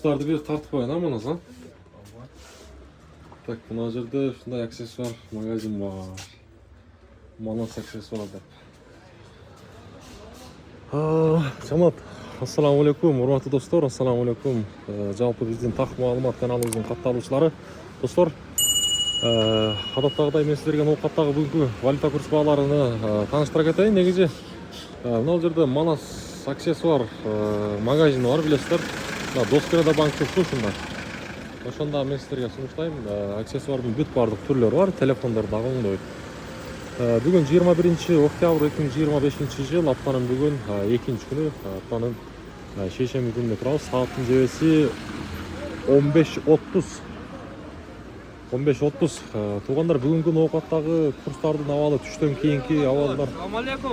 курстарды бир тартып коеюн, а мунусу. Так, мына жерде ушундай аксессуар магазин бар. Манас аксессуар деп. Жамат, ассаламу алейкум, урматтуу достор, ассаламу алейкум. Жалпы биздин так маалымат каналыбыздын катталуучулары. Достор, адаттагыдай мен силерге ноокаттагы бүгүнкү валюта курс бааларыны тааныштыра кетейин. Негизи мына жерде Манас аксессуар магазини бар, билесиздер. Доскода банкты ушундай. Ошондо мен силерге сунуштайм. Аксессуардын бүт баардык түрлөрү бар, телефондор дагы оңдойт. Бүгүн 21 октябрь 2025 жыл, аптанын бүгүн 2-нчи күнү, аптанын шейшемби күнүнө турабыз. Сааттын жебеси 15:30. 15:30. Туугандар, бүгүнкү ноокаттагы курстардын абалы түштөн кийинки абалдар.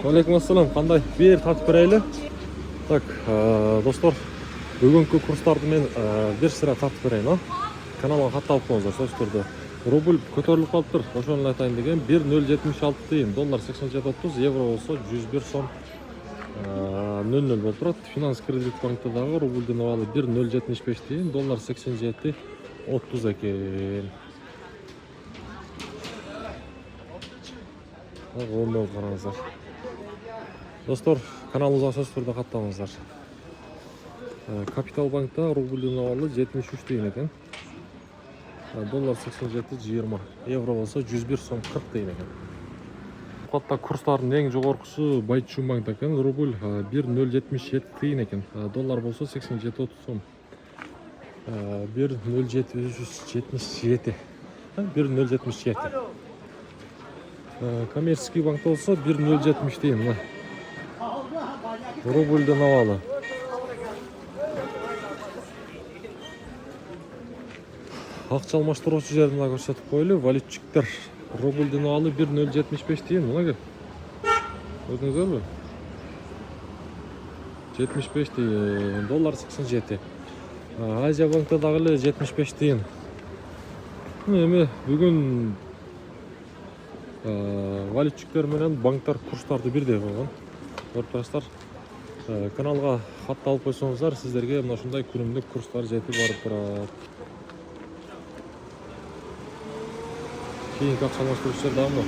Алейкум ассалам, кандай? Бир тартып берели. Так, достор, бүгүнкү курстарды мен бир сыра тартып берейин, каналга катталып коюңуздар, сөзсүз түрдө. Рубль көтөрүлүп калыптыр, ошону айтайын деген. 1,076 тыйын, доллар 87.30, евро болсо 101 сом 00 болуп турат. Финанс кредит банкта дагы рубльдин абалы 1,075 тыйын, доллар 87.30 экен. Оңдоп караңыздар. Достор, каналыбызга сөзсүз түрдө катталыңыздар. Капитал банкта рубльдин абалы 73 тыйын экен. Доллар 87.20, евро болсо 101 сом 40 тыйын экен. Катта курстардын эң жогоркусу Байчун банкта экен. Рубль 1,077 тыйын экен. Доллар болсо 87.30 сом. 1,077. 1,077. Коммерческий банкта болсо 1,070 тыйын. Рубльдин абалы. Акча алмаштыруучу жерин да көрсөтүп коелу. Валютчиктер рубльдин абалы 1,075 тыйын. Мына көрдүңүзбү? 75 тыйын, доллар 87. Азия банкта дагы эле 75 тыйын. Эми бүгүн валютчиктер менен банктар курстарды бирдей койгон. Көрүп турасыздар. Каналга катталып койсоңуздар, сиздерге мына ушундай күнүмдүк курстар жетип барып турат. Кийинки акча алмаштыруучу жер дагы.